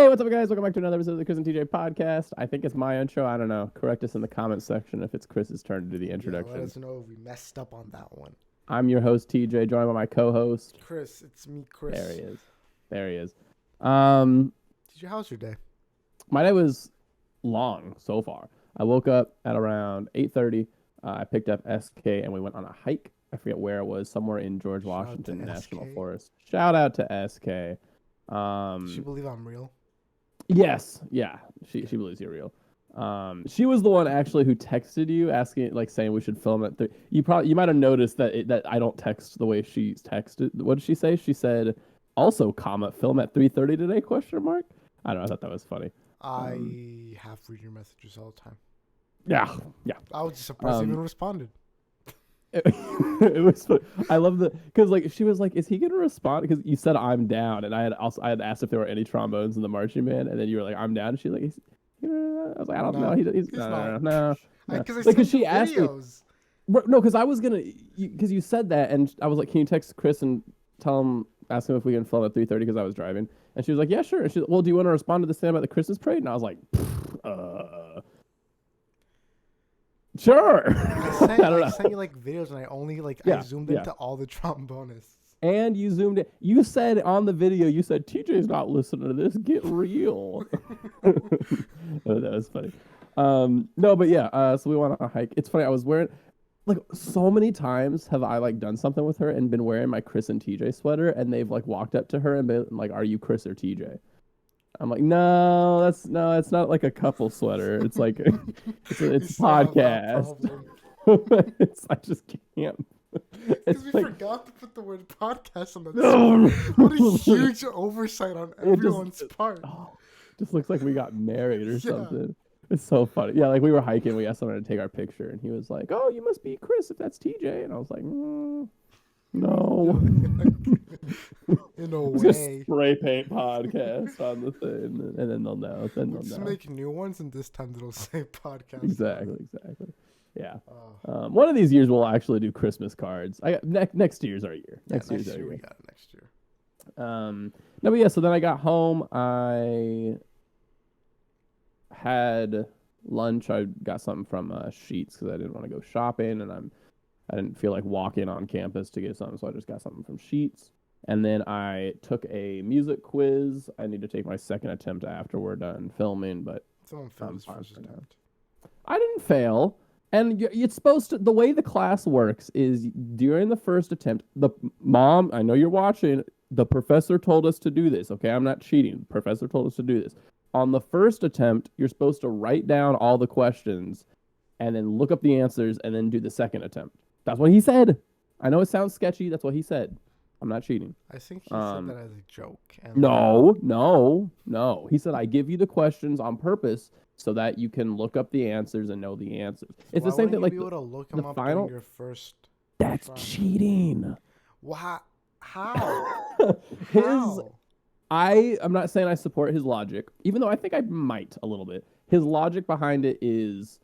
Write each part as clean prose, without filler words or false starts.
what's up, guys? Welcome back to another episode of the Chris and TJ podcast. I think it's my intro. I don't know. Correct us in the comments section if it's Chris's turn to do the Yeah, introduction. let us know if we messed up on that one. I'm your host, TJ, joined by my co-host. Chris, it's me, Chris. There he is. There he is. Um, TJ, how's your day? my day was long so far. I woke up at around 8:30. I picked up SK and we went on a hike. I forget where it was, somewhere in George Shout out Washington to National SK. Forest. Shout out to SK. Does she believe I'm real? Yes, yeah, she believes you're real. She was the one actually who texted you asking, like, saying we should film at 3. You might have noticed that I don't text the way she texted. What did she say? She said, also, film at 3:30 today? Question mark. I don't know. I thought that was funny. I have read your messages all the time. Yeah. I was just surprised you even responded. It was fun. I love because like she was like, is he gonna respond? Because you said I'm down, and I had asked if there were any trombones in the marching band, and then you were like, I'm down, and she's like, I was like, I don't know. He's not. no. Because I Like, sent she you asked me. videos. No, because I was gonna, because you said that, and I was like, can you text Chris and ask him if we can film at 3:30 because I was driving, and she was like, yeah, sure. And she's like, well, do you want to respond to the thing about the Christmas parade? And I was like, sure. I don't know. sent you like videos, and I only I zoomed into all the trombonists. And you zoomed in. You said on the video, you said, TJ's not listening to this. Get real. Oh, that was funny. No, but yeah. So we went on a hike. It's funny. I was wearing, like, so many times have I like done something with her and been wearing my Chris and TJ sweater, and they've like walked up to her and been like, "Are you Chris or TJ?" I'm like, no, it's not like a couple sweater. It's like it's a podcast. I just can't. Because we like, forgot to put the word podcast on the no. What a huge oversight on everyone's part. Just looks like we got married or Yeah. something. It's so funny. Yeah, like we were hiking, we asked someone to take our picture, and he was like, "Oh, you must be Chris if that's TJ," and I was like, no. In a It's just way. spray paint podcast on the thing, and then they'll know. We'll just make new ones, and this time it'll say podcast. Exactly. Yeah. Oh. One of these years we'll actually do Christmas cards. I got next year's our year. Next year's our year. We got it next year. No, but yeah. So then I got home. I had lunch. I got something from Sheets because I didn't want to go shopping, and I didn't feel like walking on campus to get something, so I just got something from Sheets. And then I took a music quiz. I need to take my second attempt after we're done filming, but Someone failed his first attempt. I didn't fail. And it's supposed to, the way the class works is during the first attempt, Mom, I know you're watching, the professor told us to do this, okay? I'm not cheating. The professor told us to do this. On the first attempt, you're supposed to write down all the questions and then look up the answers and then do the second attempt. That's what he said. I know it sounds sketchy. That's what he said. I'm not cheating. I think he said that as a joke. And No. He said, I give you the questions on purpose so that you can look up the answers and know the answers. It's the same thing. Like be able to look the them up final. during your first. That's try. cheating. How? How? I'm not saying I support his logic, even though I think I might a little bit. His logic behind it is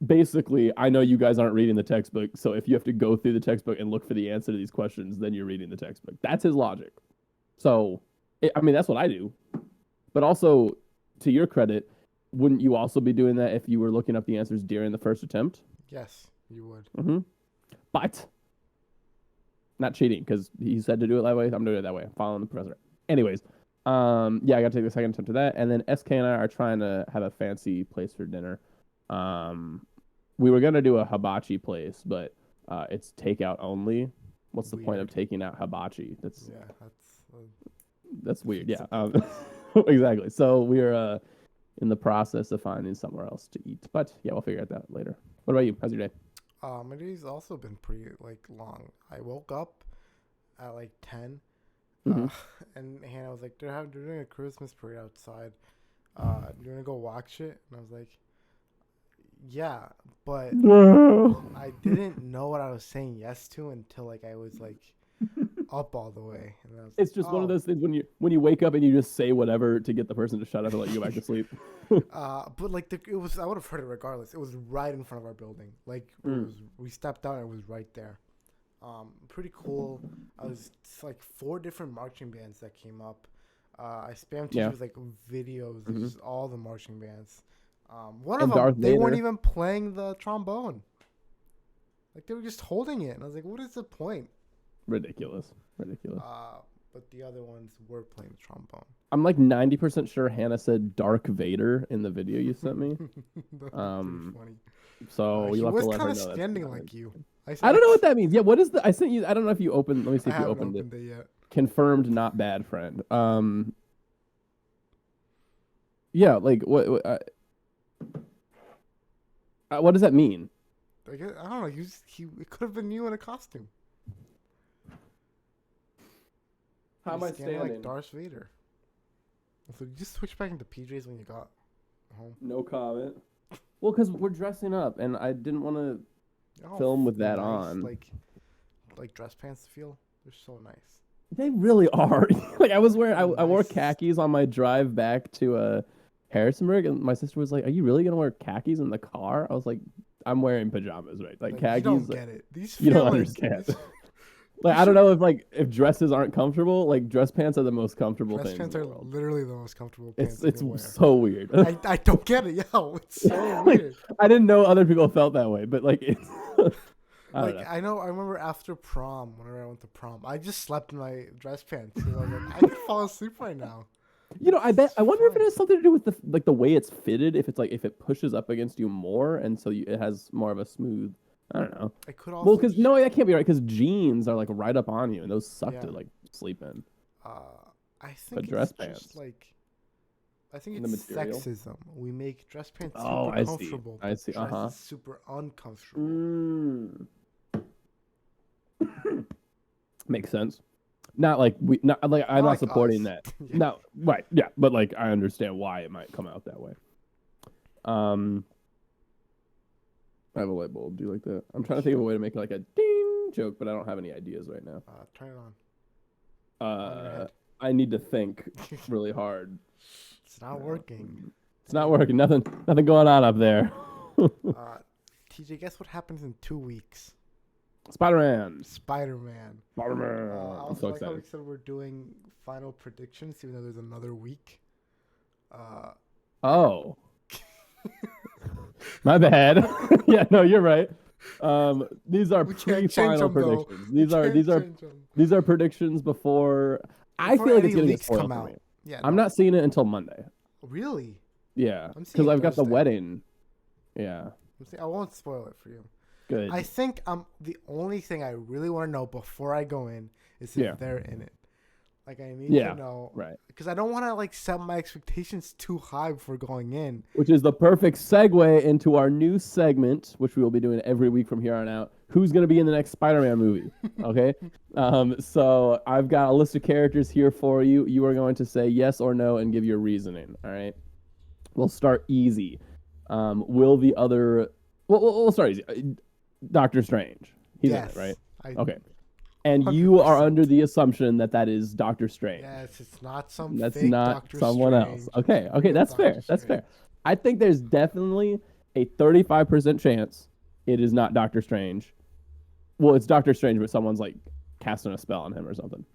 basically, I know you guys aren't reading the textbook, so if you have to go through the textbook and look for the answer to these questions, then you're reading the textbook. That's his logic. So, I mean, that's what I do. But also, to your credit, wouldn't you also be doing that if you were looking up the answers during the first attempt? Yes, you would. Mm-hmm. But not cheating, because he said to do it that way. I'm doing it that way. I'm following the professor. Anyways, yeah, I got to take the second attempt to that. And then SK and I are trying to have a fancy place for dinner. We were gonna do a hibachi place, but it's takeout only. What's the point of taking out hibachi? That's weird. Yeah, exactly. So we're in the process of finding somewhere else to eat. But yeah, we'll figure out that later. What about you? How's your day? My day's also been pretty long. I woke up at 10, and Hannah was like, "They're doing a Christmas parade outside. You wanna go watch it?" And I was like, "Yeah," but I didn't know what I was saying yes to until I was up all the way. And I was it's just one of those things when you wake up and you just say whatever to get the person to shut up and let you go back to sleep. But it was, I would have heard it regardless. It was right in front of our building. We stepped out and it was right there. Pretty cool. I was 4 different marching bands that came up. I spam Yeah. teachers with like videos of Mhm. just all the marching bands. One And of them, Darth they weren't Vader. even playing the trombone. Like they were just holding it, and I was like, "What is the point?" Ridiculous. Ridiculous. But the other ones were playing the trombone. I'm like 90% sure Hannah said Dark Vader in the video you sent me. That was Um, pretty funny. So He you'll have was to let her kind know of that's standing not like it. you. I don't know what that means. Yeah, what is the? I sent you. I don't know if you opened. Let me see I if you haven't opened it. opened it yet. Confirmed, not bad friend. Yeah, like what does that mean? I don't know. It could have been you in a costume. How am You're I standing standing? like Darth Vader. So you just switch back into PJs when you got home. No comment. Well, because we're dressing up, and I didn't want to Oh, film with that nice, on. Like dress pants feel. They're so nice. They really are. Like I was wearing, I wore Nice. khakis on my drive back to Harrisonburg, and my sister was like, "Are you really gonna wear khakis in the car?" I was like, "I'm wearing pajamas, right? Like khakis." you don't get it. These You don't feel like- understand. these- Like You I don't should- know if dresses aren't comfortable. Like dress pants are the most comfortable Dress things pants in are the world. literally the most comfortable pants It's you can wear. so weird. I don't get it, yo. It's so Like, weird. I didn't know other people felt that way, but like it's. I don't know. I remember after prom, whenever I went to prom, I just slept in my dress pants. And I was like, I could fall asleep right now. You know, I wonder if it fine. has something to do with the way it's fitted. If it's like if it pushes up against you more, and so it has more of a smooth. I don't know. I could also Well, because no, that can't be right. Because jeans are like right up on you, and those suck to Yeah. like sleep in. I think it's dress just pants. like I think The it's material? sexism. We make dress pants super Oh, I see. comfortable. I but see. dresses Uh-huh. super uncomfortable. Mm. Makes sense. Not like I'm Not not like supporting us. that. Yeah. No, right, yeah, but like I understand why it might come out that way. I have a light bulb. Do you like that? I'm trying to think of a way to make like a ding joke, but I don't have any ideas right now. Turn it on. your head. I need to think really hard. It's not working. It's not working. Nothing going on up there. TJ, guess what happens in 2 weeks? Spider-Man. Spider-Man. Spider-Man. I I'm also so like how we excited. said we're doing final predictions, even though there's another week. Oh. My bad. Yeah, no, you're right. These are We can't change pre-final them, though. predictions. We can't change 'em. These are predictions before. I Before feel like any it's getting a leaks spoil come for out. me. Yeah, I'm no. not seeing it until Monday. Really. Yeah, I'm because seeing I've got the Thursday. wedding. Yeah, I won't spoil it for you. good. I think the only thing I really want to know before I go in is if Yeah. they're in it. Like I need Yeah, to know, right. Because I don't want to like set my expectations too high before going in. Which is the perfect segue into our new segment, which we will be doing every week from here on out. Who's going to be in the next Spider-Man movie? Okay. So I've got a list of characters here for you. You are going to say yes or no and give your reasoning. All right. We'll start easy. Will the other? We'll start easy. Doctor Strange. He's in it, right? Okay. And you are 100%. under the assumption that is Doctor Strange. Yes, it's not some. That's fake not Doctor someone Strange. else. Okay, It's real that's Doctor fair. That's Strange. fair. I think there's definitely a 35% chance it is not Doctor Strange. Well, it's Doctor Strange, but someone's like casting a spell on him or something.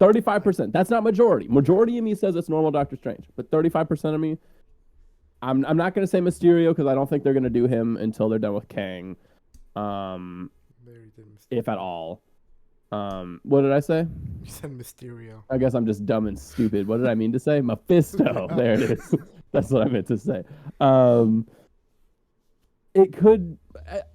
35%. That's not majority. Majority of me says it's normal Doctor Strange, but 35% of me, I'm not gonna say Mysterio because I don't think they're gonna do him until they're done with Kang, Very did Mysterio. if at all. What did I say? You said Mysterio. I guess I'm just dumb and stupid. What did I mean to say? Mephisto. Yeah. There it is. That's what I meant to say. It could.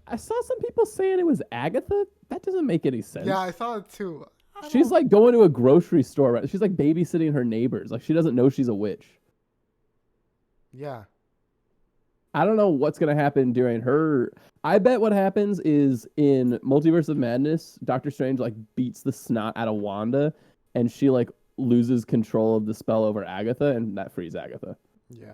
I saw some people saying it was Agatha. That doesn't make any sense. Yeah, I saw it too. She's like going to a grocery store. Right? She's like babysitting her neighbors. Like she doesn't know she's a witch. Yeah. I don't know what's gonna happen during her. I bet what happens is in Multiverse of Madness, Doctor Strange like beats the snot out of Wanda, and she like loses control of the spell over Agatha, and that frees Agatha Yeah.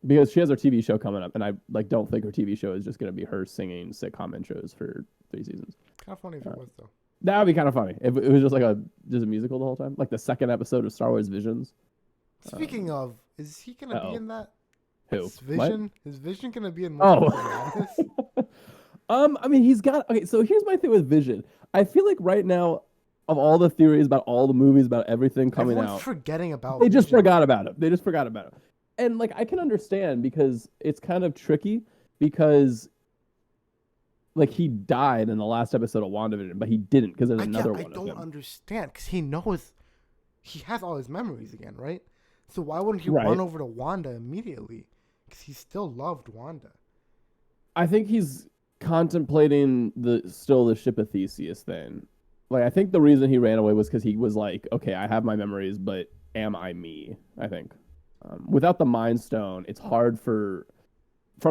because she has her TV show coming up, and I like don't think her TV show is just gonna be her singing sitcom intros for 3 seasons. Kind of funny if it was though. That would be kind of funny if it was just like a musical the whole time, like the second episode of Star Wars Visions. Speaking of, is he gonna uh-oh. be in that? Who? His What? Vision? Is Vision gonna be in Oh. Multiverse of Madness? I mean, he's got. Okay, so here's my thing with Vision. I feel like right now, of all the theories about all the movies about everything coming Everyone's out, forgetting about. they just Vision. forgot about it. They just forgot about it. And like I can understand because it's kind of tricky because like he died in the last episode of WandaVision, but he didn't because there's another one I of don't him. understand because he knows he has all his memories again, right? So why wouldn't he Right. run over to Wanda immediately? Because he still loved Wanda. I think he's contemplating the ship of Theseus thing. Like I think the reason he ran away was because he was like, okay, I have my memories, but am I me? I think without the Mind Stone, it's hard from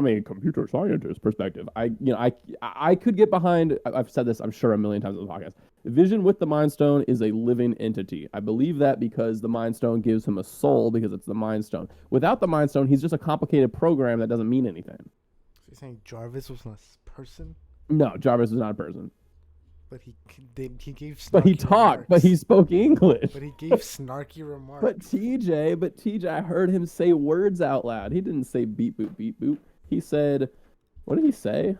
a computer scientist perspective. I could get behind. I've said this, I'm sure, a million times on the podcast. Vision with the Mind Stone is a living entity. I believe that because the Mind Stone gives him a soul because it's the Mind Stone. Without the Mind Stone, he's just a complicated program that doesn't mean anything. So you're saying Jarvis was not a person, No, Jarvis is not a person. but he gave. Snarky But he talked, but remarks. he spoke English. But he gave snarky remarks. But TJ, I heard him say words out loud. He didn't say beep boop beep boop. He said, what did he say?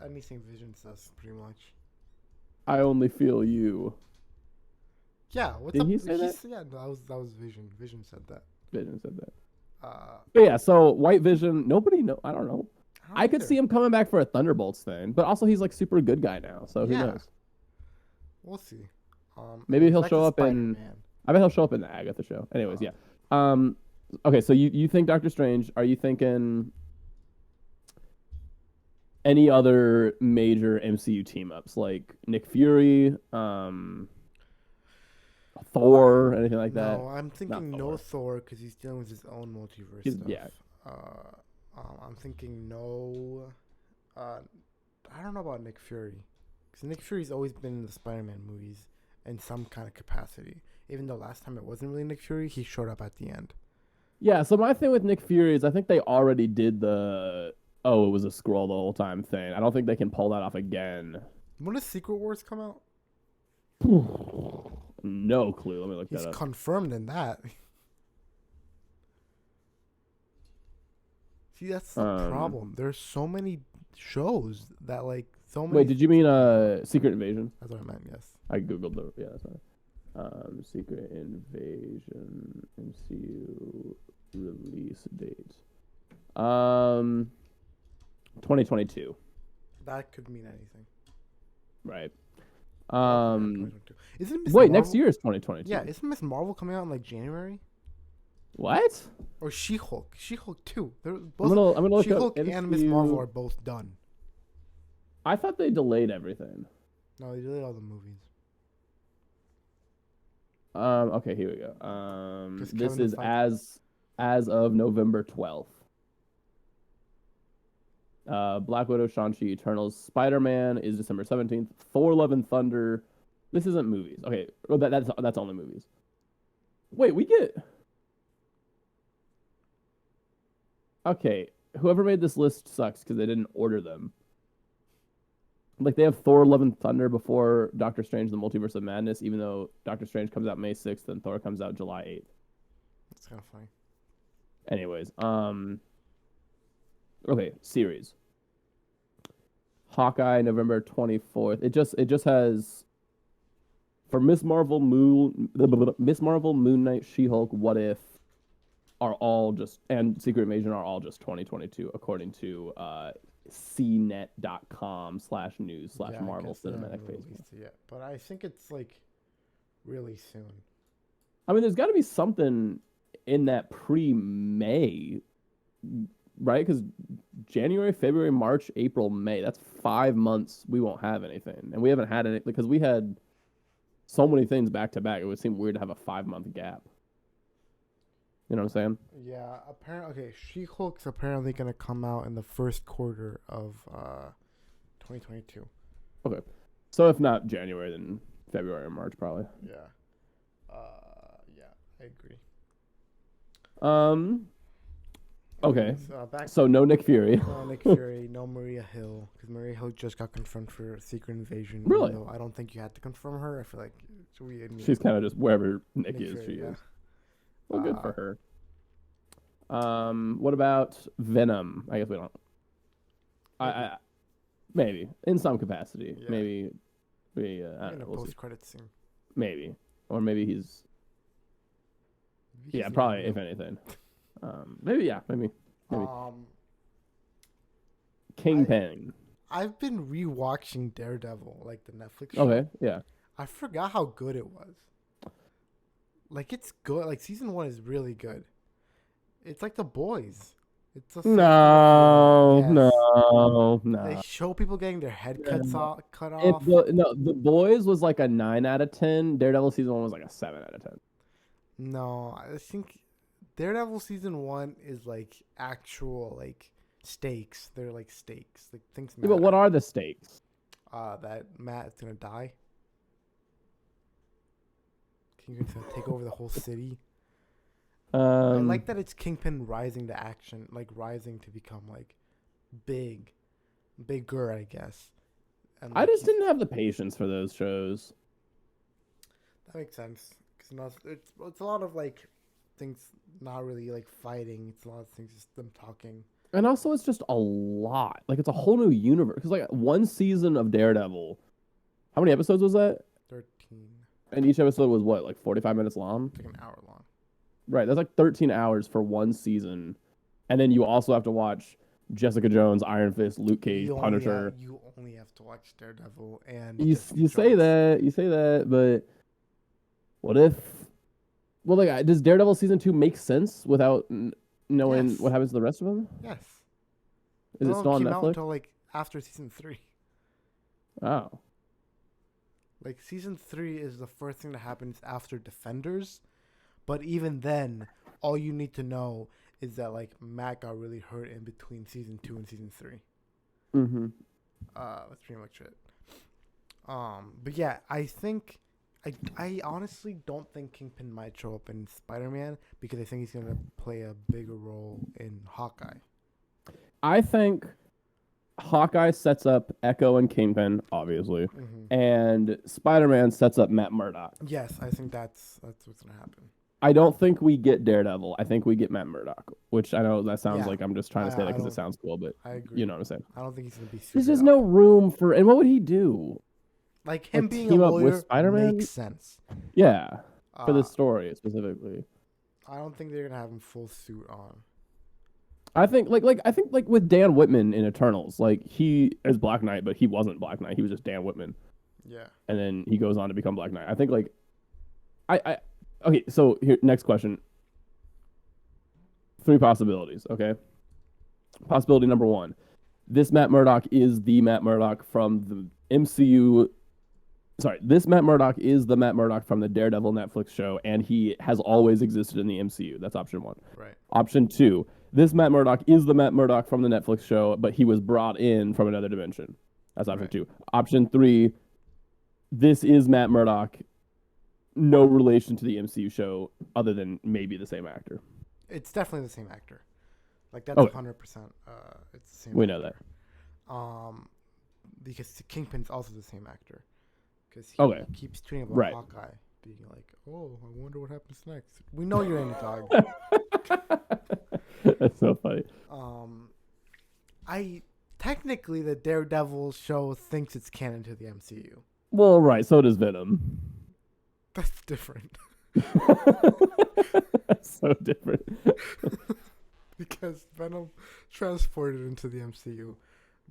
Anything Vision says, pretty much. I only feel you. Yeah. What's Did up? he say that? Yeah, that was Vision. Vision said that. Vision said that. Uh, But yeah, so White Vision, nobody know. I don't know. don't I could either. see him coming back for a Thunderbolts thing, but also he's like super good guy now, so who Yeah. knows? We'll see. Maybe he'll back show to up in. Spider-Man. I bet he'll show up in the Agatha show. Anyways, yeah. Okay, so you think Doctor Strange? Are you thinking any other major MCU team ups like Nick Fury, Thor, anything like that? No, I'm thinking Not no Thor. Thor because he's dealing with his own multiverse He's- stuff. yeah. I'm thinking no. I don't know about Nick Fury because Nick Fury's always been in the Spider-Man movies in some kind of capacity. Even though last time it wasn't really Nick Fury, he showed up at the end. Yeah. So my thing with Nick Fury is I think they already did the it was a scroll the whole time thing. I don't think they can pull that off again. When does Secret Wars come out? No clue. Let me look He's that up. confirmed in that. See, that's the problem. There's so many shows that like so many. Wait, did you mean Secret Invasion? That's what I meant. Yes. I googled the that's right. Secret Invasion MCU release date. 2022, That could mean anything. right? 2022. Isn't Miss Wait, Marvel, next year is 2022. Yeah, isn't Miss Marvel coming out in like January? What? Or She-Hulk? She-Hulk 2. They're I'm both. gonna look She-Hulk up and Miss MCU. Marvel are both done. I thought they delayed everything. No, they did all the movies. Okay, here we go. 'Cause This Kevin is Feige- as of November 12th. Black Widow, Shang-Chi, Eternals, Spider-Man is December 17th. Thor: Love and Thunder. This isn't movies. Okay, well, that's only movies. Wait, we get. Okay, whoever made this list sucks because they didn't order them. Like they have Thor: Love and Thunder before Doctor Strange: The Multiverse of Madness, even though Doctor Strange comes out May 6th and Thor comes out July 8th. That's kind of funny. Anyways, okay, series. Hawkeye, November 24th. It just has for Miss Marvel, Moon Knight, She-Hulk, What If are all just and Secret Invasion are all just 2022 according to cnet.com/news/Marvel guess they Cinematic haven't Facebook. released it yet, but I think it's like really soon. I mean, there's got to be something in that pre-May, right? Because January, February, March, April, May. That's 5 months we won't have anything, and we haven't had any because we had so many things back to back. It would seem weird to have a 5 month gap. You know what I'm saying? Yeah, apparently. Okay, She-Hulk's apparently gonna come out in the first quarter of 2022. Okay. So if not January, then February or March probably. Yeah. Yeah, I agree. Okay. Back So no Nick Fury. no Nick Fury, no Maria Hill, because Maria Hill just got confirmed for Secret Invasion. even Really? though I don't think you had to confirm her. I feel like She's kind of just wherever Nick Nick is, Fury, she yeah. is. Well, good for her. What about Venom? I guess we don't. I maybe in some capacity. Yeah. Maybe we. I In don't a know. We'll see. post-credit scene. maybe, or maybe he's He's probably new. if anything, maybe maybe Um, Kingpin. I've been rewatching Daredevil, like the Netflix show. Okay, yeah. I forgot how good it was. Like it's good. Like season 1 is really good. It's like The Boys. It's a same kind No, of feeling. Yes. They no. show people getting their head No. cut off. The Boys was like a 9 out of 10. Daredevil season 1 was like a 7 out of 10. No, I think Daredevil season 1 is like actual like stakes. They're like stakes. Like things Yeah, matter. but what are the stakes? That Matt is gonna die. Kingpin's gonna take over the whole city. I like that it's Kingpin rising to action, like rising to become like bigger, I guess. And I like, just didn't have the patience for those shows. that makes sense because it's a lot of like things not really like fighting. It's a lot of things just them talking. And also, it's just a lot. Like, it's a whole new universe. Because, like, one season of Daredevil, how many episodes was that? 13, And each episode was what, like 45 minutes long? it's like an hour long. Right. That's like 13 hours for one season. And then you also have to watch Jessica Jones, Iron Fist, Luke Cage, Punisher. You only have to watch Daredevil and You Jessica say Jones. that, but what if? Well, like, does Daredevil season 2 make sense without knowing Yes. what happens to the rest of them? Yes. Is it still on Came out Netflix? until like after season 3. Oh, Like season 3 is the first thing that happens after Defenders, but even then, all you need to know is that like Matt got really hurt in between season 2 and season 3. mm-hmm. That's pretty much it. But yeah, I think I honestly don't think Kingpin might show up in Spider-Man because I think he's gonna play a bigger role in Hawkeye. I think Hawkeye sets up Echo and Kingpin, obviously, and Spider-Man sets up Matt Murdock. Yes, I think that's what's gonna happen. I don't think we get Daredevil. I think we get Matt Murdock, which I know that sounds Yeah. like I'm just trying to say that because don't- it sounds cool, but I agree. you know what I'm saying. I don't think he's gonna be. Suited There's just up. no room for. And what would he do? Like him like, being team a up with lawyer Spider-Man? makes sense. Yeah, for Uh, the story specifically. I don't think they're gonna have him full suit on. I think like with Dan Whitman in Eternals, like he is Black Knight, but he wasn't Black Knight. He was just Dan Whitman, Yeah. and then he goes on to become Black Knight. I think like, I okay. So here, next question. 3 possibilities. Okay. Possibility number 1: this Matt Murdock is the Matt Murdock from the MCU. Sorry, this Matt Murdock is the Matt Murdock from the Daredevil Netflix show, and he has always existed in the MCU. That's option 1. Right. Option 2: this Matt Murdock is the Matt Murdock from the Netflix show, but he was brought in from another dimension. That's option Right. 2. Option 3: this is Matt Murdock, no relation to the MCU show, other than maybe the same actor. It's definitely the same actor. Like that's Okay. 100%. It's the same. We know that. Because Kingpin's also the same actor. Because he Okay. keeps tweeting about Right. Hawkeye, being like, "Oh, I wonder what happens next." We know you're in it, dog. That's so funny. I technically the Daredevil show thinks it's canon to the MCU. Well, right. So does Venom. That's different So different. because Venom transported into the MCU.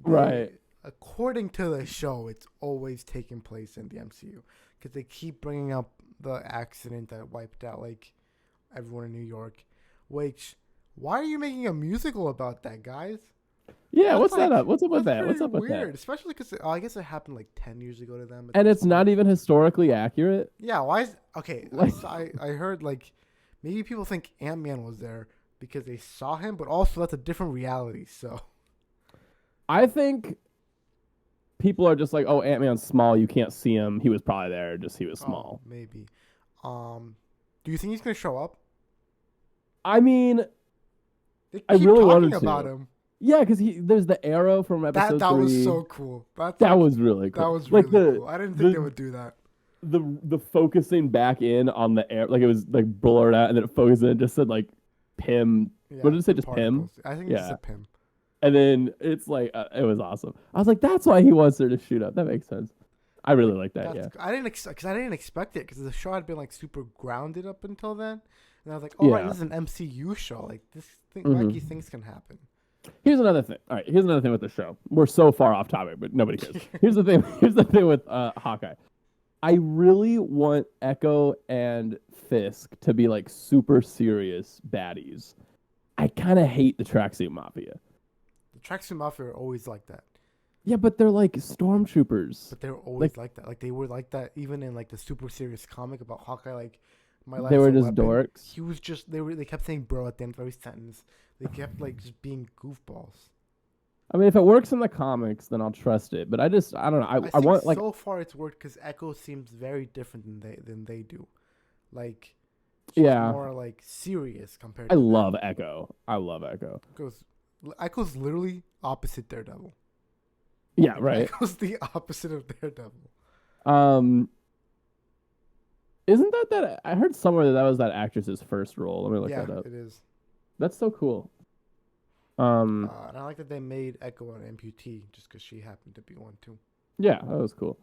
Right. According to the show, it's always taking place in the MCU because they keep bringing up the accident that wiped out like everyone in New York. Which, why are you making a musical about that, guys? Yeah, That's what's that like- up? What's up with that's that? What's pretty up with weird, that? especially because I guess it happened like 10 years ago to them. And it's not even historically accurate. Yeah, why is okay? Like- I heard like maybe people think Ant-Man was there because they saw him, but also that's a different reality. So I think people are just like, oh, Ant-Man's small. You can't see him. He was probably there. Just he was small. maybe. Do you think he's gonna show up? I mean, They keep I really talking wanted to. about him. yeah, because there's the arrow from episode That 3. was so cool. That like, was really cool. that was really like cool. I didn't think the- they would do that. the focusing back in on the air, like it was like blurred out, and then it focused in and just said like Pym, Yeah, what did it say? the Just Pym? particles. I think Yeah. it's just Pym. And then it's like it was awesome. I was like, that's why he wants her to shoot up. That makes sense. I really like that. Yeah. Because I didn't expect it because the show had been like super grounded up until then, and I was like, oh right, Yeah. this is an MCU show. Like this thing, Mhm. wacky things can happen. Here's another thing. All right, here's another thing with the show. We're so far off topic, but nobody cares. Here's the thing. Here's the thing with Hawkeye. I really want Echo and Fisk to be like super serious baddies. I kind of hate the Tracksuit Mafia. The Tracksuit Mafia are always like that, Yeah, but they're like stormtroopers. but they were always like that. Like they were like that even in like the super serious comic about Hawkeye. Like my life. They were just dorks. He was just they kept saying bro at the end of every sentence. They kept like just being goofballs. I mean, if it works in the comics, then I'll trust it. But I don't know. I think want like so far it's worked because Echo seems very different than they do. Like she's Yeah. more like serious compared I to love Echo. I love Echo. Echo's literally opposite Daredevil. Yeah, right. Echo's the opposite of Daredevil. Isn't that I heard somewhere that was that actress's first role. Let me look Yeah, that up. it is. That's so cool. And I like that they made Echo an amputee just because she happened to be one too. Yeah, that was cool.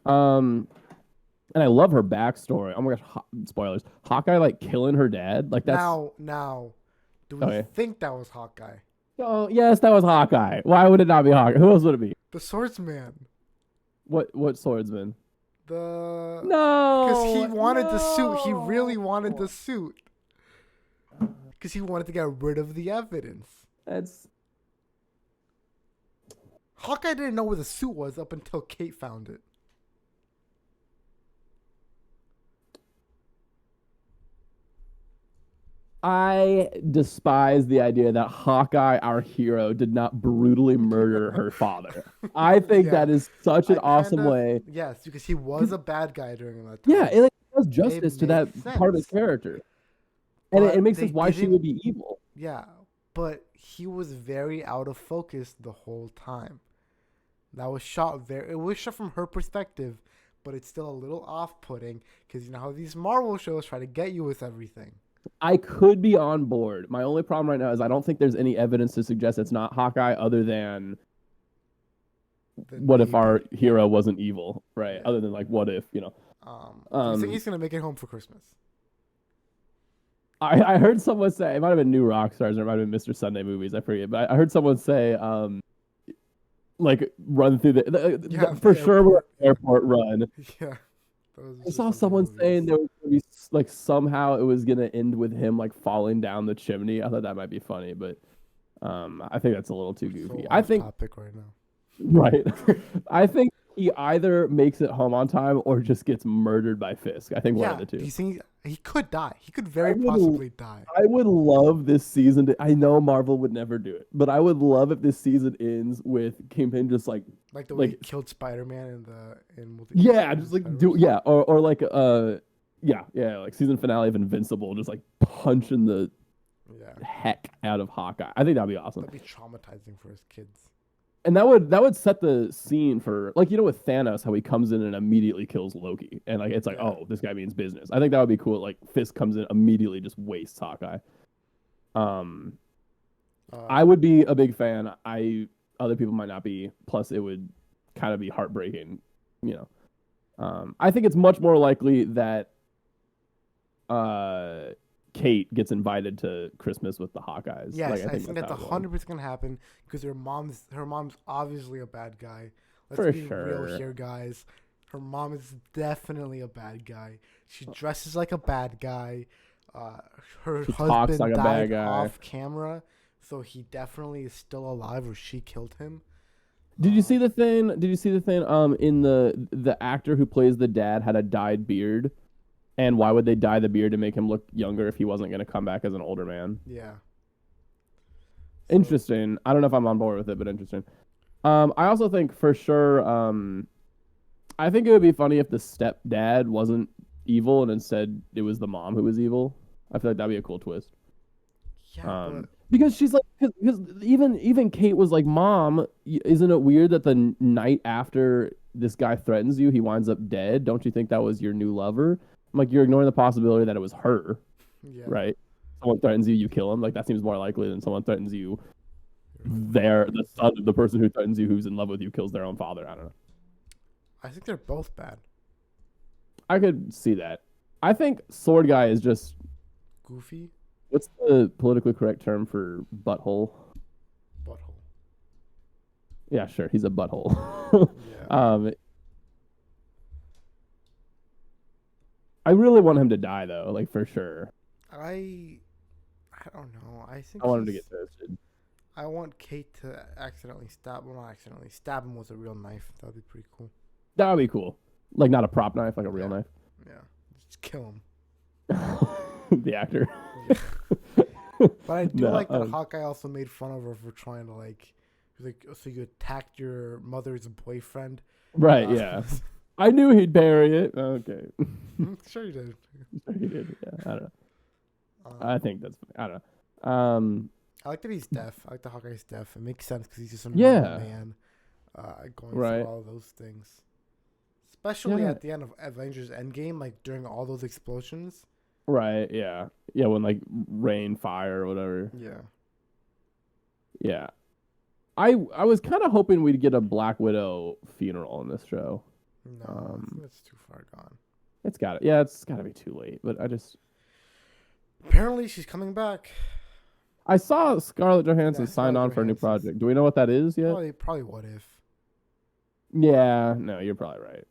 And I love her backstory. Oh my gosh, spoilers. Hawkeye like killing her dad. Like that's Now, do we Okay. think that was Hawkeye? Oh, yes, that was Hawkeye. Why would it not be Hawkeye? Who else would it be? The swordsman. What swordsman? No, No. because he wanted the suit. He no. really wanted the suit. Because he wanted to get rid of the evidence. That's Hawkeye didn't know where the suit was up until Kate found it. I despise the idea that Hawkeye, our hero, did not brutally murder her father. I think Yeah. that is such an I awesome kinda- way. Yes, because he was a bad guy during that time. Yeah, it like, does justice to that makes part of his sense. character. And But it makes they sense why she didn't- would be evil. Yeah, but he was very out of focus the whole time. That was shot very. It was shot from her perspective, but it's still a little off-putting because you know how these Marvel shows try to get you with everything. I could be on board. My only problem right now is I don't think there's any evidence to suggest it's not Hawkeye other than Then what if maybe- our hero wasn't evil, right? Yeah. Other than like what if, Do you think he's gonna make it home for Christmas? I heard someone say it might have been New Rockstars or it might have been Mr. Sunday Movies, I forget, but I heard someone say like run through Yeah, for the sure we're airport run. Yeah. That was I just saw some someone movies. saying there was gonna be like somehow it was gonna end with him like falling down the chimney. I thought that might be funny, but I think that's a little too So goofy. I off think topic right now. right. I think he either makes it home on time or just gets murdered by Fisk. I think one of the two. Do you think he could die? He could very would- possibly die. I would love this season to. I know Marvel would never do it, but I would love if this season ends with Kingpin just like Like the way he like- killed Spider-Man in multi. yeah, just like do Spider-Verse. yeah, or like yeah, like season finale of Invincible, just like punching the Yeah. heck out of Hawkeye. I think that'd be awesome, That'd be traumatizing for his kids. and that would set the scene for like with Thanos how he comes in and immediately kills Loki, and like it's like Yeah. oh this guy means business. I think that would be cool. Like Fisk comes in immediately just wastes Hawkeye. I would be a big fan. Other people might not be. Plus, it would kind of be heartbreaking, I think it's much more likely that Kate gets invited to Christmas with the Hawkeyes. Yes, Like, I think that's how it will. 100% gonna happen because her mom's obviously a bad guy. Let's For be real sure. here, guys. Her mom is definitely a bad guy. She dresses like a bad guy. Her She talks husband like a died bad guy. off camera, so he definitely is still alive, or she killed him. Did you see the thing? Did you see the thing? In the actor who plays the dad had a dyed beard, and why would they dye the beard to make him look younger if he wasn't going to come back as an older man? Yeah. Interesting. I don't know if I'm on board with it, but interesting. I also think for sure. I think it would be funny if the stepdad wasn't evil and instead it was the mom who was evil. I feel like that'd be a cool twist. Yeah, but Because she's like, because even Kate was like, "Mom, isn't it weird that the night after this guy threatens you, he winds up dead? Don't you think that was your new lover?" I'm like, you're ignoring the possibility that it was her, yeah. right? Someone threatens you, you kill him. Like that seems more likely than someone threatens you. The son of the person who threatens you, who's in love with you, kills their own father. I don't know. I think they're both bad. I could see that. I think Sword Guy is just Goofy, what's the politically correct term for butthole? butthole. Yeah, sure, he's a butthole. Yeah. um, I really want him to die though, like for sure. I don't know. I think I want him to he's. get toasted. I want Kate to accidentally stab. Well, not accidentally stab him with a real knife. That would be pretty cool. That would be cool. Like not a prop knife, like a real Yeah. knife. Yeah. Just kill him. The actor. Yeah. But I do No, like that Hawkeye also made fun of her for trying to like, he was like, so you attacked your mother's boyfriend. Right, yeah. I knew he'd bury it. Okay. Sure you did. He did. Yeah, I don't know. Um, I think that's. I don't know. I like that he's deaf. I like that Hawkeye's deaf. It makes sense because he's just a Yeah. normal man, going Right. through all those things. Especially Yeah. at the end of Avengers Endgame, like during all those explosions. Right. Yeah. Yeah. When like rain, fire, or whatever. Yeah. Yeah. I was kind of hoping we'd get a Black Widow funeral in this show. No, I think that's too far gone. It's got to. Yeah. It's got to be too late. But I just. Apparently, she's coming back. I saw Scarlett Johansson Yeah, signed on Scarlett for a new Johansson's- project. Do we know what that is yet? Probably what if. Yeah. No, you're probably right.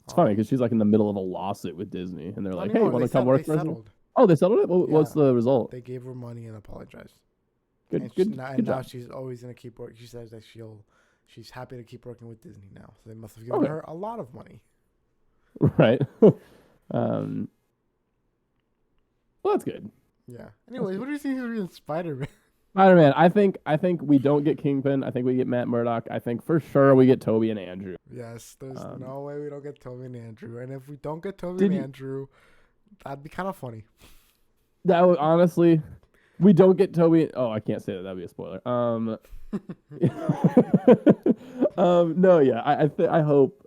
It's funny because she's like in the middle of a lawsuit with Disney, and they're Not like, "Hey, anymore. want They to come said- work they for us?" settled. Oh, they settled it. What's Yeah. the result? They gave her money and apologized. Good. And, Good. now, Good and now job. she's always gonna keep working. She says that she's happy to keep working with Disney now. So they must have given Okay. her a lot of money. Right. um. Well, that's good. Yeah. Anyways, what do you think is in Spider-Man? Spider-Man. I think we don't get Kingpin. I think we get Matt Murdock. I think for sure we get Toby and Andrew. Yes, there's Um, no way we don't get Toby and Andrew. And if we don't get Toby Did and you- Andrew, that'd be kind of funny. That would honestly, we don't get Toby. Oh, I can't say that. That'd be a spoiler. No, yeah. I hope.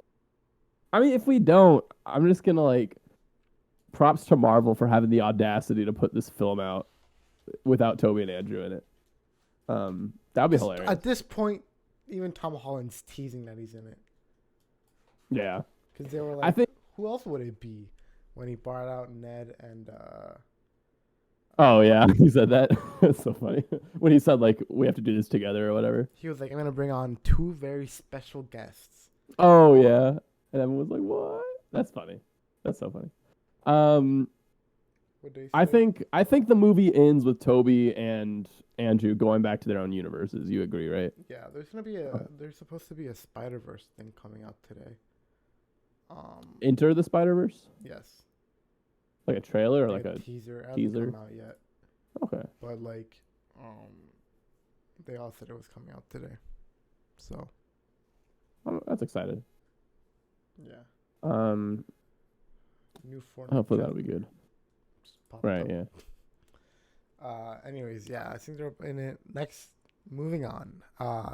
I mean, if we don't, I'm just gonna like, props to Marvel for having the audacity to put this film out without Toby and Andrew in it. That'd be hilarious. At this point, even Tom Holland's teasing that he's in it. Yeah. Because they were I like, think. who else would it be? When he brought out Ned and Oh yeah, he said that. It's so funny when he said like we have to do this together or whatever. he was like, I'm going to bring on two very special guests. Oh yeah, and everyone was like, "What?" That's funny. That's so funny. What did he say? I think the movie ends with Toby and Andrew going back to their own universes. You agree, right? Yeah, there's supposed to be a Spider-Verse thing coming out today. Enter the Spider-Verse, Yes. like a trailer or Like like a a. teaser. It teaser? hasn't come out yet. Okay. But like, they all said it was coming out today. So That's exciting. yeah, Um, new Fortnite. hopefully trailer that'll be good. just popped Right. up. Yeah. Anyways, yeah, I think they're in it. Next, moving on.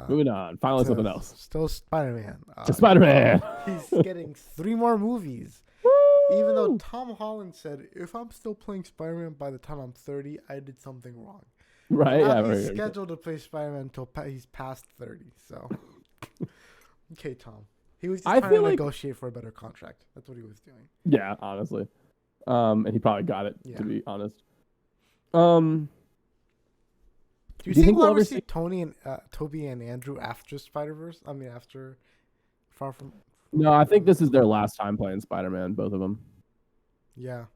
Moving on. Finally, to something else. Still Spider-Man. Spider-Man. He's getting 3 more movies. Even though Tom Holland said, if I'm still playing Spider-Man by the time I'm 30, I did something wrong. Right. Now Yeah. he's Right. scheduled to play Spider-Man until he's past 30. So, okay, Tom. He was just I trying feel to like- negotiate for a better contract. That's what he was doing. Yeah. Honestly. And he probably got it. Yeah. To be honest. Do you Do you think think we'll we'll ever ever see Toby and Andrew after Spider-Verse? I mean, after Far From... No, I think this is their last time playing Spider-Man. Both of them. Yeah.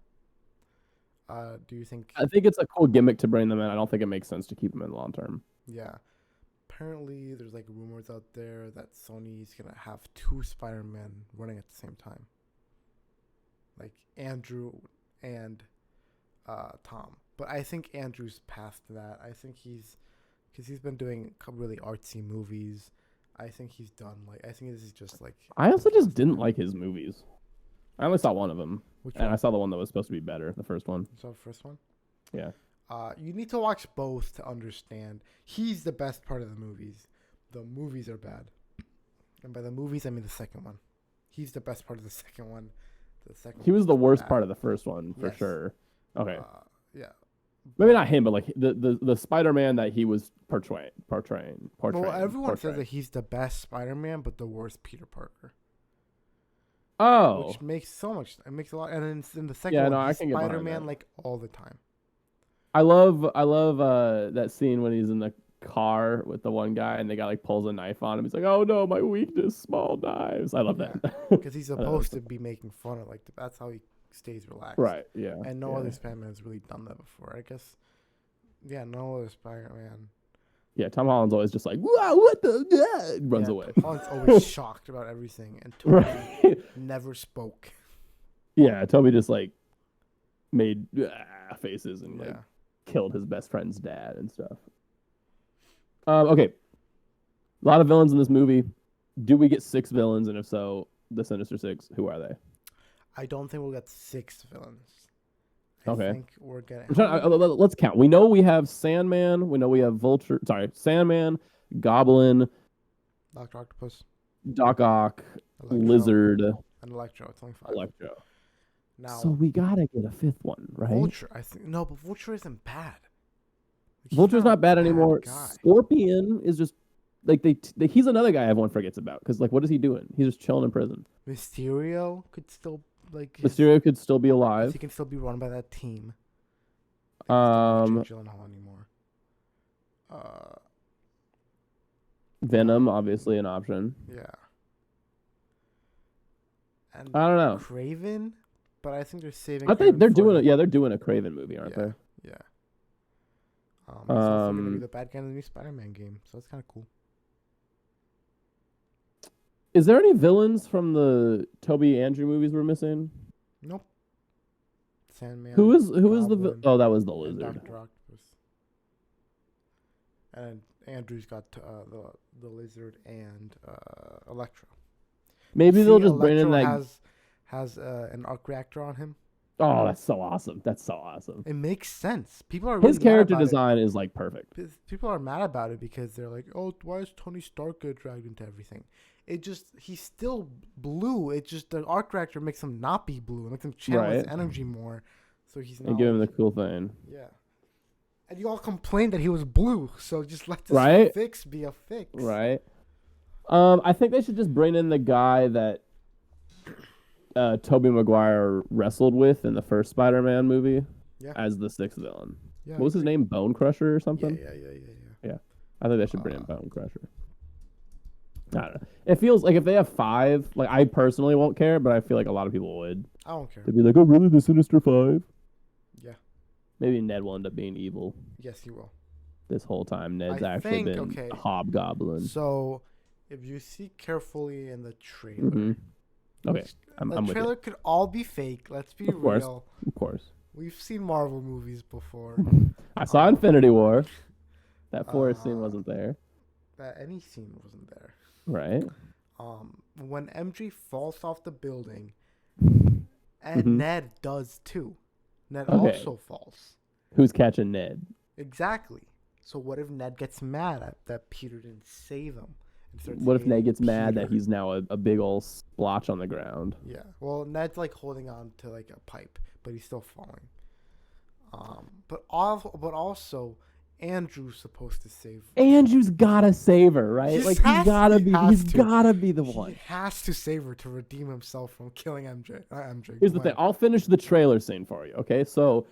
Do you think... I think it's a cool gimmick to bring them in. I don't think it makes sense to keep them in long term. Yeah. Apparently, there's like rumors out there that Sony's gonna have 2 Spider-Men running at the same time. Like Andrew and Tom. But I think Andrew's past that. I think because he's been doing really artsy movies. I think he's done. Like, I think this is just like... I also just didn't like his movies. I only saw one of them, Which and one? I saw the one that was supposed to be better, the first one. You saw the first one? Yeah. You need to watch both to understand. He's the best part of the movies. The movies are bad. And by the movies, I mean the second one. He's the best part of the second one. The second He was the one's worst bad. part of the first one, for Yes. sure. Okay. Yeah. Maybe But not him, but like the Spider-Man that he was portraying. well, everyone says Portraying. that he's the best Spider-Man, but the worst Peter Parker, Oh, which makes so much. It makes a lot. And then in the second yeah, one, no, I he's can get behind Spider-Man that. like all the time. I love that scene when he's in the car with the one guy and the guy like pulls a knife on him. He's like, "Oh no, my weakness, small knives." I love Yeah, that. because he's I thought that was supposed to be making fun of like that's how he stays relaxed. right. Yeah. And no Yeah. other Spider-Man has really done that before. I guess. Yeah, no other Spider-Man. Yeah. Tom Holland's always just like, "Wow, what the?" Runs Yeah, away. Tom Holland's always shocked about everything, and Toby Right. never spoke. Yeah. Toby just like made faces and like Yeah. killed his best friend's dad and stuff. Okay. A lot of villains in this movie. Do we get 6 villains? And if so, the Sinister Six, who are they? I don't think we'll get 6 villains. Okay. I think we're getting. Let's count. We know we have Sandman. We know we have Vulture. Sorry, Sandman, Goblin, Doctor Octopus, Doc Ock, Electro, Lizard, and Electro. It's only 5. Electro. Now, So we gotta get a 5th one, right? Vulture. I think no, but Vulture isn't bad. Like, he's Vulture's a not bad anymore. guy. Scorpion is just like he's another guy everyone forgets about because like what is he doing? He's just chilling in prison. Mysterio could still like. Mysterio could still be He alive. can still be run by that team. I think it's not Jake Gyllenhaal anymore. Venom, obviously an option. Yeah. And I don't know. Craven, but I think they're saving. I think Craven they're for doing the- it. Yeah, they're doing a Craven movie, aren't Yeah. they? Yeah. He's also gonna be Um, the bad guy in the new Spider-Man game, so that's kind of cool. Is there any villains from the Toby Andrew movies we're missing? Nope. Sandman. Who is the? Goblin, Oh, that was the and lizard. Doctor Octopus. And Andrew's got the lizard and Electro. Maybe they'll See, just bring in Electro that. has an arc reactor on him. Oh, that's so awesome. That's so awesome. It makes sense. People are really His mad character about it. design is like perfect. People are mad about it because they're like, "Oh, why is Tony Stark get dragged into everything?" He's still blue. It just the arc reactor makes him not be blue. It makes him channel his Right. energy more, so he's not. And give him the like- cool thing. yeah. And you all complained that he was blue, so just let this Right. fix be a fix. Right. I think they should just bring in the guy that Tobey Maguire wrestled with in the first Spider-Man movie Yeah. as the 6th villain. Yeah. What was his name? Bone Crusher or Yeah, something? yeah. I think they should bring in Bone Crusher. I don't know. It feels like if they have 5, like I personally won't care, but I feel like a lot of people would. I don't care. They'd be like, "Oh, really? The Sinister 5?" Yeah. Maybe Ned will end up being evil Yes, he will. this whole time. Ned's I actually think- been okay. a hobgoblin. So, if you see carefully in the trailer, Mhm. Okay, which- I'm the with you. trailer could all be fake. Let's be Of course. real. Of course. We've seen Marvel movies before. I saw Infinity War. That forest scene Uh, wasn't there, That any scene wasn't there. right? When MJ falls off the building, and Mhm. Ned does too. Ned Okay. also falls. Who's catching Ned? Exactly. So what if Ned gets mad at that Peter didn't save him? And starts What if Ned hating gets mad that Peter? he's now a big old splotch on the ground? Yeah. Well, Ned's like holding on to like a pipe, but he's still falling. But also, Andrew's supposed to save. Andrew's gotta save her, right? He Like has- he's gotta he be. has He's to. gotta be the He one. has to save her to redeem himself from killing MJ. MJ. Here's the Gwen. thing. I'll finish the trailer scene for you. Okay, so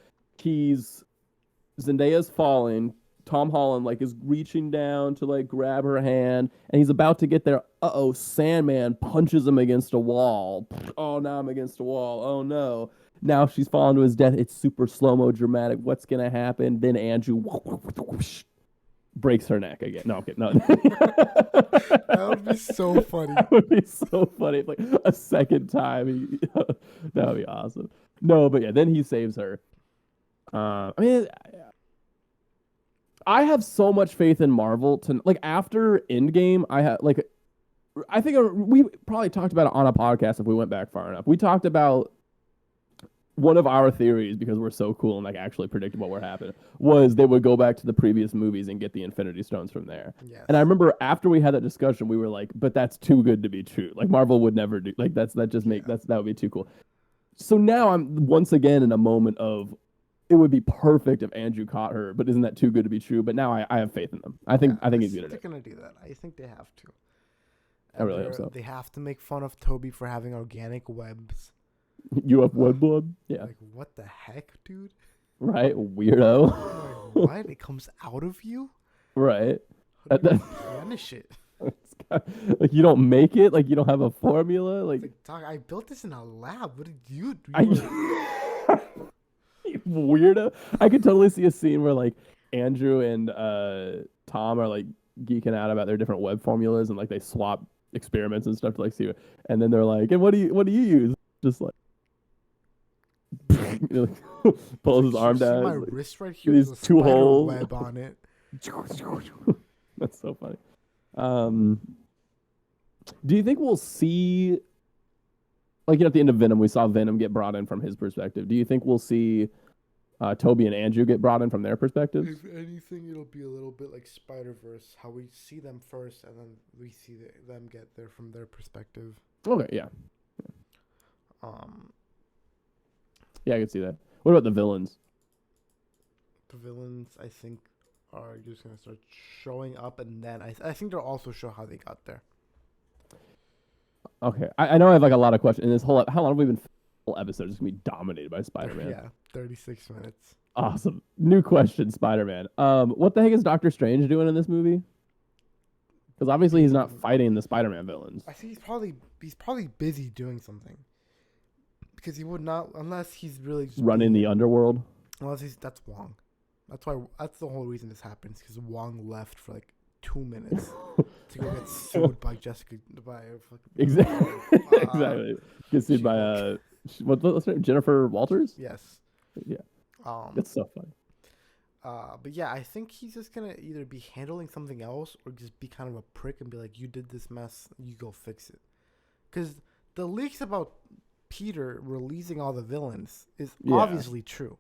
Zendaya's falling. Tom Holland like is reaching down to like grab her hand, and he's about to get there. Uh-oh, Sandman punches him against a wall. Oh, now I'm against a wall. Oh no. Now she's fallen to his death. It's super slow-mo dramatic. What's gonna happen? Then Andrew breaks her neck again. No, okay, no. That would be so funny. That would be so funny. Like a second time. That would be awesome. No, but yeah, then he saves her. I mean, I have so much faith in Marvel to like after Endgame. I think we probably talked about it on a podcast if we went back far enough. We talked about one of our theories because we're so cool and like actually predicted what would happen was they would go back to the previous movies and get the Infinity Stones from there. Yes. And I remember after we had that discussion, we were like, "But that's too good to be true. Like Marvel would never do that would be too cool." So now I'm once again in a moment of it would be perfect if Andrew caught her, but isn't that too good to be true? But now I have faith in them. I think he's good at they're it. gonna do that. I think they have to. I really hope so. They have to make fun of Toby for having organic webs. You have web blood? Yeah. Like, what the heck, dude? Right? Weirdo. Like, what? It comes out of you? Right. How do you That- replenish it? like you don't make it, like you don't have a formula, like Like, dog, I built this in a lab. What did you do? I you weirdo. I could totally see a scene where like Andrew and Tom are like geeking out about their different web formulas and like they swap experiments and stuff to like see, and then they're like, and what do you use? Just like, you know, like, pulls his arm See down. my like, wrist right here. these There's a two spider holes. web on it. That's so funny. Do you think we'll see, like, at the end of Venom, we saw Venom get brought in from his perspective. Do you think we'll see Toby and Andrew get brought in from their perspectives? If anything, it'll be a little bit like Spider-Verse, how we see them first and then we see them get there from their perspective. Okay, yeah. Um, Yeah, I can see that. What about the villains? the villains, I think, are just gonna start showing up, and then I think they'll also show how they got there. Okay, I know I have like a lot of questions. And this whole how long have we been? Whole episode is gonna be dominated by Spider-Man. Yeah, 36 minutes. Awesome. New question, Spider-Man. What the heck is Doctor Strange doing in this movie? Because obviously he's not fighting the Spider-Man villains. I think he's probably busy doing something, because he would not unless he's really just Running the underworld. that's Wong. That's the whole reason this happens, because Wong left for like 2 minutes to go get sued by Exactly. Exactly. Gets sued by what's her name? Jennifer Walters. Yes. Yeah. Um. That's so funny. But yeah, I think he's just gonna either be handling something else or just be kind of a prick and be like, "You did this mess, you go fix it." Because the leaks about Peter releasing all the villains is obviously true.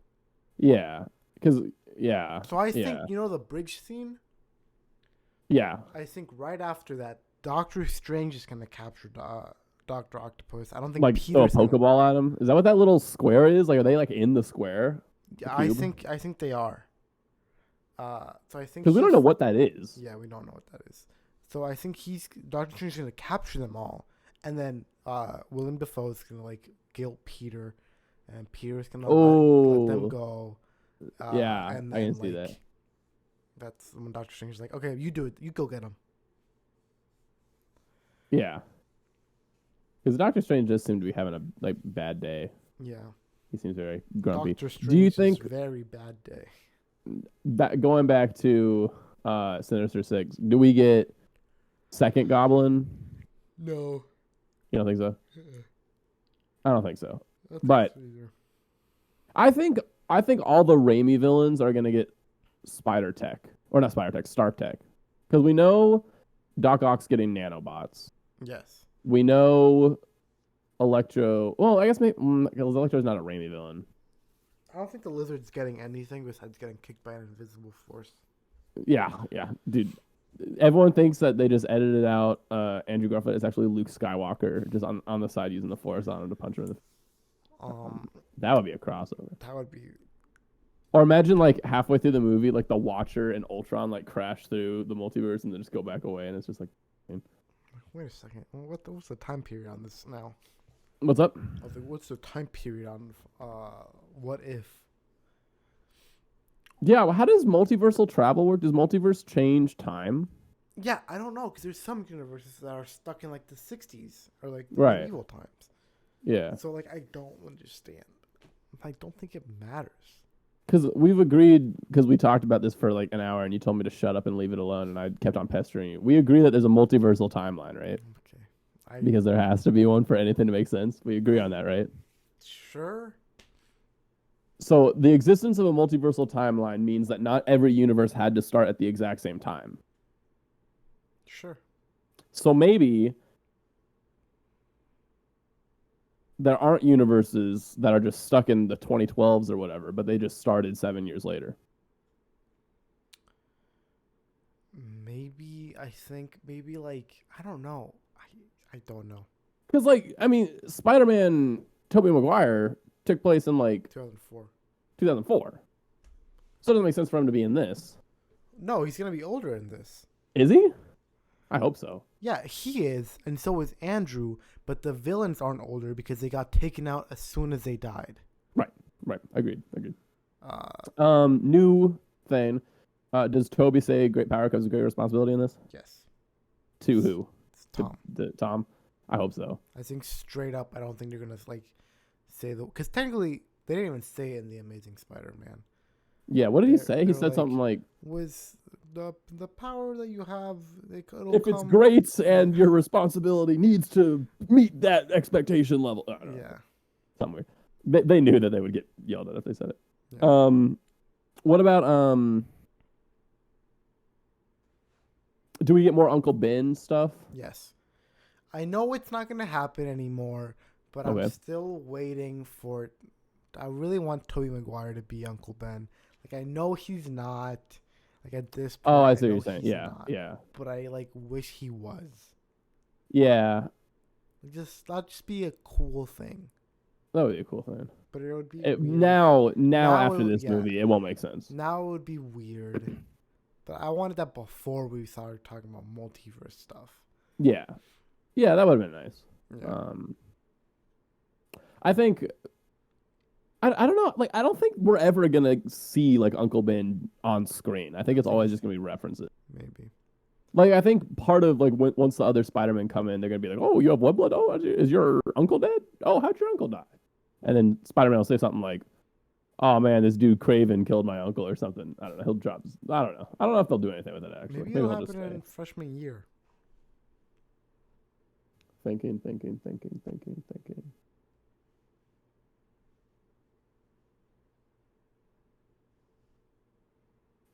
Yeah. Because yeah. So I think the bridge scene. Yeah. I think right after that, Doctor Strange is gonna capture Doctor Octopus. I don't think Like Peter's throw a Pokeball at him. Is that what that little square is? Like, are they like in the square? I think they are. So I think Because we don't know what that is. Yeah, we don't know what that is. So I think Doctor Strange is gonna capture them all, and then Willem Dafoe's gonna like guilt Peter, and Peter's gonna let them go. Yeah, and I then, can see that. That's when Doctor Strange is like, "Okay, you do it. You go get him." Yeah. Because Doctor Strange does seem to be having a like bad day. Yeah. He seems very grumpy. Doctor Strange Do you think very bad day? going back to Sinister Six, do we get second Goblin? No. You don't think so? I don't think so. I don't think But so either. I think all the Raimi villains are gonna get Spider Tech, or not Spider Tech, Stark Tech, because we know Doc Ock's getting nanobots. Yes. We know Electro. Well, I guess maybe Electro's not a Raimi villain. I don't think the Lizard's getting anything besides getting kicked by an invisible force. Yeah, dude. Everyone thinks that they just edited out Andrew Garfield. It's actually Luke Skywalker just on the side using the Force on him to punch him in the. That would be a crossover. That would be. Or imagine like halfway through the movie, like the Watcher and Ultron like crash through the multiverse and then just go back away, and it's just like. Wait a second. What's the time period on this now? What's up? I was like, what's the time period on What If? Yeah, well, how does multiversal travel work? Does multiverse change time? Yeah, I don't know, because there's some universes that are stuck in like the 60s or like Right. medieval times. Yeah. So like I don't understand. I don't think it matters. Because we've agreed, because we talked about this for like an hour and you told me to shut up and leave it alone and I kept on pestering you. We agree that there's a multiversal timeline, right? Okay. Because there has to be one for anything to make sense. We agree on that, right? Sure. So the existence of a multiversal timeline means that not every universe had to start at the exact same time. Sure. So maybe there aren't universes that are just stuck in the 2012s or whatever, but they just started 7 years later. Maybe like I don't know. I don't know. Because like I mean, Spider-Man, Tobey Maguire took place in like 2004. 2004. So it doesn't make sense for him to be in this. No, he's gonna be older in this. Is he? I hope so. Yeah, he is, and so is Andrew. But the villains aren't older because they got taken out as soon as they died. Right. Agreed. Uh, New thing. Does Toby say great power comes with great responsibility in this? yes, To who? it's Tom. To Tom? I hope so. I think straight up, I don't think they're gonna like say the because technically they didn't even say it in the Amazing Spider-Man. Yeah, what did he They're- say? He they're said something like, With the power that you have, it'll if it's come- great and your responsibility needs to meet that expectation level. I don't know, Yeah. somewhere. They knew that they would get yelled at if they said it. Yeah. What about do we get more Uncle Ben stuff? Yes. I know it's not gonna happen anymore, but Okay. I'm still waiting for it. I really want Tobey Maguire to be Uncle Ben. Like I know he's not. Like at this point. Oh, I see what know you're saying. he's Yeah, not, yeah. But I like wish he was. Like, that'd just be a cool thing. That would be a cool thing. But it would be It, weird. now Now after it- this yeah. movie, it won't make sense. Now it would be weird. But I wanted that before we started talking about multiverse stuff. Yeah, that would have been nice. Yeah. I think I don't know. Like I don't think we're ever gonna see like Uncle Ben on screen. I think it's always just gonna be references. Maybe. Like I think part of like once the other Spider-Men come in, they're gonna be like, "Oh, you have blood? Oh, is your uncle dead? Oh, how'd your uncle die?" And then Spider-Man will say something like, "Oh man, this dude Craven killed my uncle" or something. I don't know. He'll drop. I don't know. I don't know if they'll do anything with it actually. Maybe Maybe it'll they'll just happen in stay. freshman year. Thinking.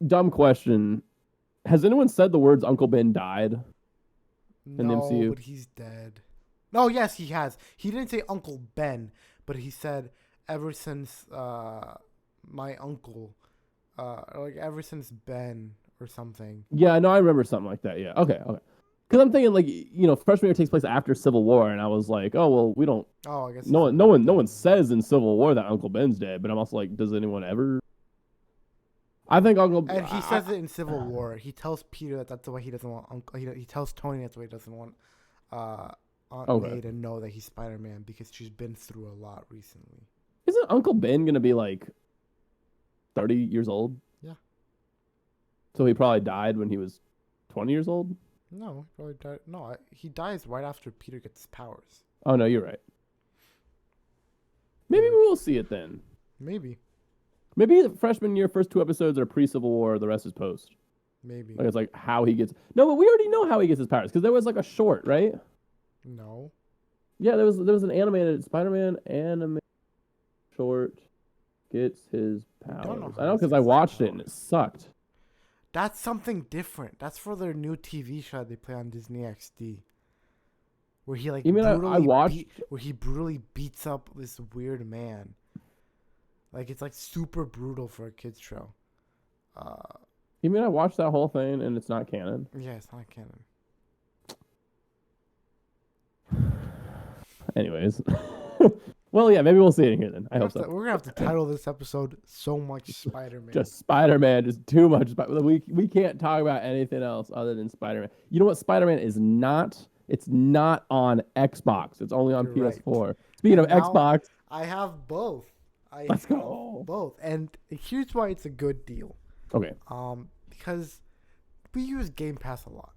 Dumb question. Has anyone said the words Uncle Ben died? the No, MCU. but he's dead. No, yes, he has. He didn't say Uncle Ben, but he said ever since my uncle, like ever since Ben or something. Yeah, no, I remember something like that. Yeah. Okay. Because I'm thinking like freshman year takes place after Civil War, and I was like, oh well, we don't. Oh, I guess No he's one dead. says in Civil War that Uncle Ben's dead, but I'm also like, does anyone ever? I think Uncle. And he says it in Civil War. He tells Peter that that's why he doesn't want Uncle. He tells Tony that's why he doesn't want Aunt Okay. May to know that he's Spider-Man because she's been through a lot recently. Isn't Uncle Ben gonna be like 30 years old? Yeah. So he probably died when he was 20 years old? No, he probably died. No, he dies right after Peter gets his powers. Oh no, you're right. Maybe we will see it then. Maybe. Maybe the freshman year first 2 episodes are pre-Civil War, the rest is post. Maybe. Like it's like how he gets. No, but we already know how he gets his powers because there was like a short, right? No. Yeah, there was an animated Spider-Man anime short gets his powers. don't know I how know he because gets I his watched it and it powers. sucked. That's something different. That's for their new TV show they play on Disney XD. Where he like You mean I brutally watched- where he brutally beats up this weird man. Like it's like super brutal for a kids show. You mean I watched that whole thing and it's not canon? Yeah, it's not canon. Anyways. Well, yeah, maybe we'll see it in here then. I hope so. We're gonna have to title this episode "So Much Spider-Man." Just Spider-Man, just too much. We can't talk about anything else other than Spider-Man. You know what Spider-Man is not? It's not on Xbox. It's only on You're right. PS4. Speaking of And now- Xbox, I have both. Let's have go. both, and here's why it's a good deal. okay, Because we use Game Pass a lot.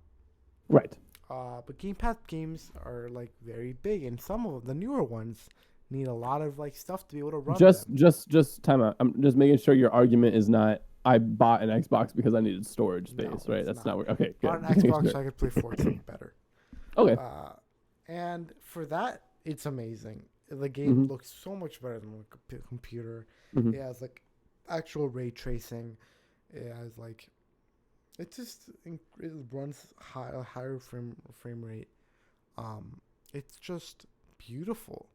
right. But Game Pass games are like very big, and some of the newer ones need a lot of like stuff to be able to run. them. Just time out. I'm just making sure your argument is not I bought an Xbox because I needed storage space, No, right? it's That's not. not where. Okay, good. on Xbox, I could play Fortnite better. Okay. And for that, it's amazing. The game Mhm. looks so much better than a computer. Mhm. It has like actual ray tracing. It has like, it runs a higher frame rate. It's just beautiful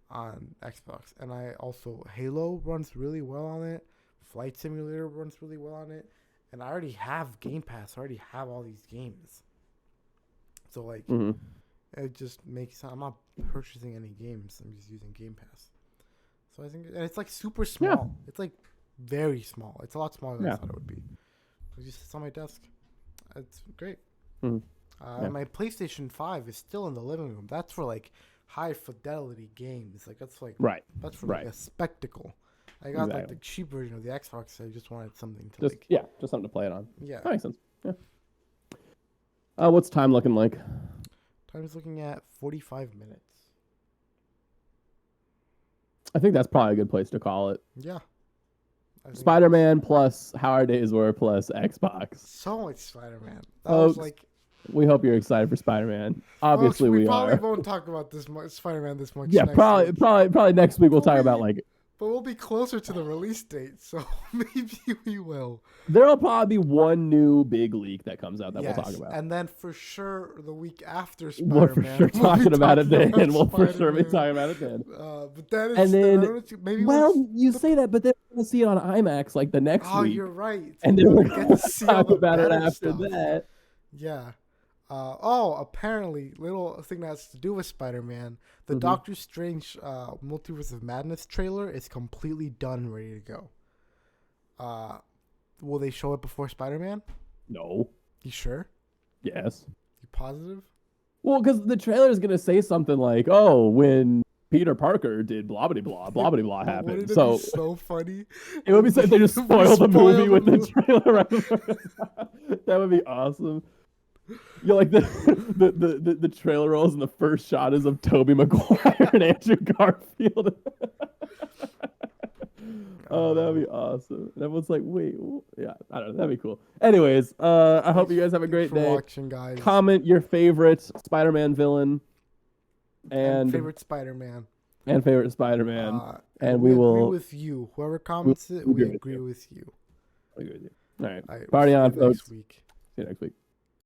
on Xbox, and I also Halo runs really well on it. Flight Simulator runs really well on it, and I already have Game Pass. I already have all these games. So like, Mhm. it just makes I'm not purchasing any games. I'm just using Game Pass. So I think, and it's like super small. Yeah. It's like very small. It's a lot smaller than I Yeah. thought it would be. It just sits on my desk. It's great. Mhm. Yeah. And my PlayStation 5 is still in the living room. That's for like high fidelity games. Like that's like Right. that's for like Right. a spectacle. I got like Exactly. the cheap version of the Xbox. I just wanted something to Just like just something to play it on. yeah. That makes sense. Yeah. What's time looking like? Time's looking at 45 minutes. I think that's probably a good place to call it. Yeah. I think Spider-Man plus How Our Days Were plus Xbox. so much Spider-Man. That was Folks, like we hope you're excited for Spider-Man. Obviously, folks, we we probably are. won't talk about this much Spider-Man this much. Yeah, next probably, week. probably next week we'll talk But about we- like But we'll be closer to the release date, so maybe we will. there'll probably be one new big leak that comes out that we'll talk about. And then for sure the week after We're Spider-Man, for sure we'll be talking about it then. about We'll for sure be Spider-Man. talking about it then. But that is And then, I don't know, maybe well, we'll- you say that, but then we're gonna see it on IMAX like the next oh, week, you're right. and We'll then we're get gonna to see all talk the about it better after stuff. that. Yeah. Apparently, little thing that has to do with Spider-Man, the Mhm. Doctor Strange Multiverse of Madness trailer is completely done and ready to go. Will they show it before Spider-Man? No. You sure? Yes. You positive? Well, because the trailer is gonna say something like, "Oh, when Peter Parker did blah blah blah blah blah blah Wouldn't happened." it So be so funny? it would be so they just If we spoil the spoil movie the with the movie. trailer right before it's out. That would be awesome. You know, like the trailer rolls and the first shot is of Tobey Maguire and Andrew Garfield. Oh, that'd be awesome. And everyone's like, wait, yeah, I don't know. That'd be cool. Anyways, I hope you guys have a great Thanks for day. watching, guys. Comment your favorite Spider-Man villain and and favorite Spider-Man. favorite Spider-Man. And we we will- agree with you. Whoever comments it, we agree with agree you. with you. I agree with you. All right. All right, Party we'll see on, you next folks. week. See you next week.